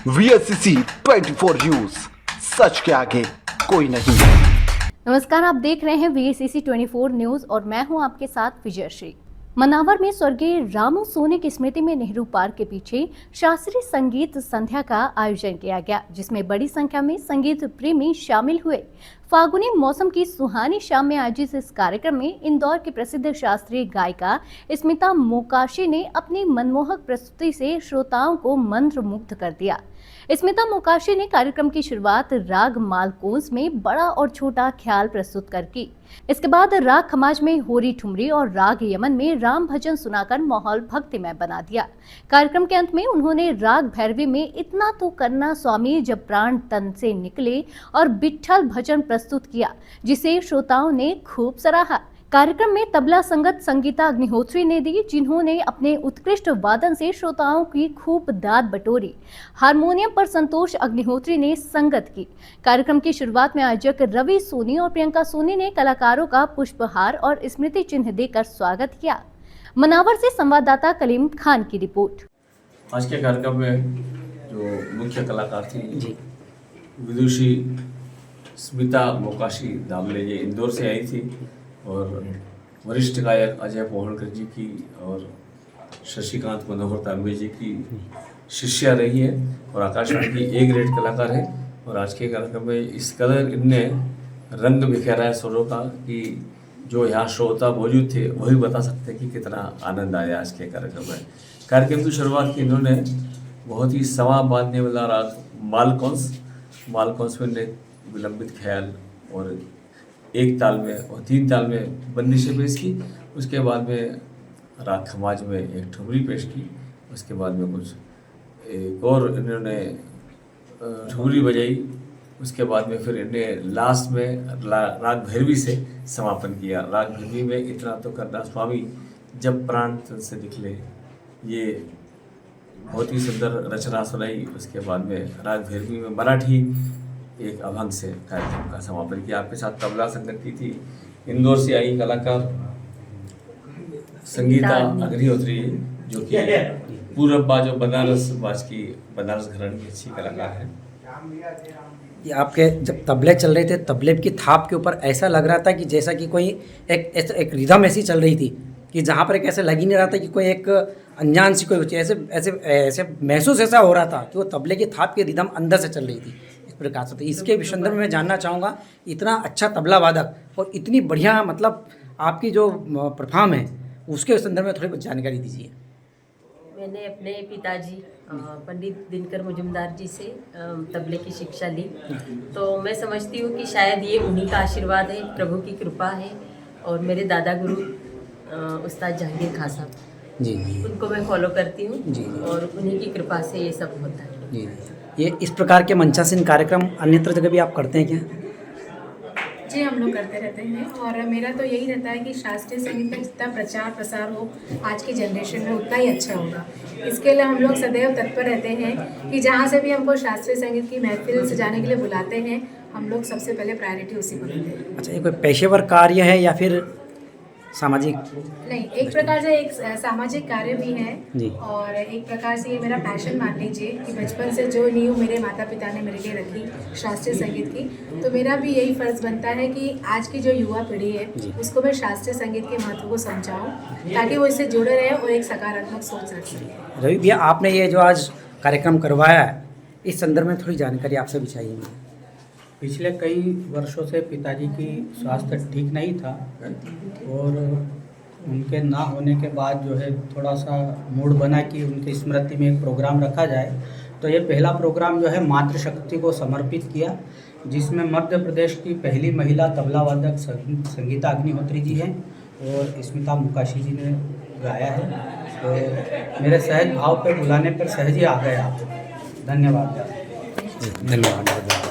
VSCC 24 news, सच के आगे कोई नहीं। नमस्कार, आप देख रहे हैं VSCC 24 न्यूज और मैं हूं आपके साथ विजयश्री। मनावर में स्वर्गीय रामू सोनी की स्मृति में नेहरू पार्क के पीछे शास्त्रीय संगीत संध्या का आयोजन किया गया, जिसमें बड़ी संख्या में संगीत प्रेमी शामिल हुए। फागुनी मौसम की सुहानी शाम में आयोजित इस कार्यक्रम में इंदौर की प्रसिद्ध शास्त्रीय गायिका स्मिता मोकाशी ने अपनी मनमोहक प्रस्तुति से श्रोताओं को मंत्रमुग्ध कर दिया। स्मिता मोकाशी ने कार्यक्रम की शुरुआत राग मालकोंस में बड़ा और छोटा ख्याल प्रस्तुत कर की। इसके बाद राग खमाज में होरी ठुमरी और राग यमन में राम भजन सुनाकर माहौल भक्तिमय बना दिया। कार्यक्रम के अंत में उन्होंने राग भैरवी में इतना तो करना स्वामी जब प्राण तन से निकले और बिट्ठल भजन प्रस्तुत किया, जिसे श्रोताओं ने खूब सराहा। कार्यक्रम में तबला संगत संगीता अग्निहोत्री ने दी, जिन्होंने अपने उत्कृष्ट वादन से श्रोताओं की खूब दाद बटोरी। हारमोनियम पर संतोष अग्निहोत्री ने संगत की। कार्यक्रम की शुरुआत में आयोजक रवि सोनी और प्रियंका सोनी ने कलाकारों का पुष्पहार और स्मृति चिन्ह देकर स्वागत किया। मनावर से संवाददाता कलीम खान की रिपोर्ट। आज के कार्यक्रम में जो मुख्य कलाकार थी विदुषी स्मिता मोकाशी दामले, ये इंदौर से आई थी और वरिष्ठ गायक अजय पोहड़कर जी की और शशिकांत मनोहर तांबे जी की शिष्या रही है और आकाशवाणी की ए ग्रेड कलाकार है। और आज के कार्यक्रम में इस कदर इनने रंग बिखेरा है स्वरों का कि जो यहाँ श्रोता मौजूद थे वही बता सकते हैं कि कितना आनंद आया आज के कार्यक्रम में। कार्यक्रम की शुरुआत की इन्होंने बहुत ही समा बांधने वाला राग मालकोंस में ने विलंबित ख्याल और एक ताल में और तीन ताल में बंदिशें पेश की। उसके बाद में राग खमाज में एक ठुमरी पेश की। उसके बाद में कुछ एक और इन्होंने ठुमरी बजाई। उसके बाद में फिर इन्हें लास्ट में राग भैरवी से समापन किया। राग भैरवी में इतना तो करना स्वामी जब प्राण तन से निकले, ये बहुत ही सुंदर रचना सुनाई। उसके बाद में राग भैरवी में मराठी एक अभंग से कार्यक्रम का समापन किया। आपके साथ तबला संगत की थी इंदौर से आई कलाकार संगीता अग्निहोत्री, जो कि पूरब बाजो बनारस घराने की अच्छी कलाकार है। ये आपके जब तबले चल रहे थे, तबले की थाप के ऊपर ऐसा लग रहा था कि जैसा कि कोई एक रिदम ऐसी चल रही थी कि जहाँ पर एक ऐसे लग ही नहीं रहा था कि कोई एक अनजान सी कोई ऐसे ऐसे ऐसे महसूस ऐसा हो रहा था कि वो तबले की थाप की रिदम अंदर से चल रही थी। इस प्रकार से तो इसके संदर्भ में मैं जानना चाहूँगा, इतना अच्छा तबला वादक और इतनी बढ़िया मतलब आपकी जो परफॉर्म है उसके संदर्भ में थोड़ी बहुत जानकारी दीजिए। मैंने अपने पिताजी पंडित दिनकर मुजुमदार जी से तबले की शिक्षा ली, तो मैं समझती हूँ कि शायद ये उन्हीं का आशीर्वाद है, प्रभु की कृपा है। और मेरे दादा गुरु उस्ताद जहांगीर खां साहब जी, उनको मैं फॉलो करती हूँ जी। और उन्हीं की कृपा से ये सब होता है जी। ये इस प्रकार के मंचासीन कार्यक्रम अन्यत्र जगह भी आप करते हैं क्या? जी, हम लोग करते रहते हैं और मेरा तो यही रहता है कि शास्त्रीय संगीत का जितना प्रचार प्रसार हो आज की जनरेशन में उतना ही अच्छा होगा। इसके लिए हम लोग सदैव तत्पर रहते हैं कि जहाँ से भी हमको शास्त्रीय संगीत की महफिल सजाने के लिए बुलाते हैं, हम लोग सबसे पहले प्रायोरिटी उसी को देते हैं। अच्छा, ये कोई पेशेवर कार्य है या फिर सामाजिक? नहीं, एक प्रकार से एक सामाजिक कार्य भी है जी। और एक प्रकार से ये मेरा पैशन मान लीजिए कि बचपन से जो नींव मेरे माता पिता ने मेरे लिए रखी शास्त्रीय संगीत की, तो मेरा भी यही फर्ज बनता है कि आज की जो युवा पीढ़ी है उसको मैं शास्त्रीय संगीत के महत्व को समझाऊं ताकि वो इससे जुड़े रहे और एक सकारात्मक सोच रख सकें। रवि भैया, आपने ये जो आज कार्यक्रम करवाया है इस संदर्भ में थोड़ी जानकारी आपसे भी चाहिए मुझे। पिछले कई वर्षों से पिताजी की स्वास्थ्य ठीक नहीं था और उनके ना होने के बाद जो है थोड़ा सा मूड बना कि उनकी स्मृति में एक प्रोग्राम रखा जाए। तो ये पहला प्रोग्राम जो है मातृशक्ति को समर्पित किया, जिसमें मध्य प्रदेश की पहली महिला तबला वादक संगीता अग्निहोत्री जी हैं और स्मिता मोकाशी जी ने गाया है। तो मेरे सहज भाव पे बुलाने पर सहज ही आ गए आप। धन्यवाद। धन्यवाद।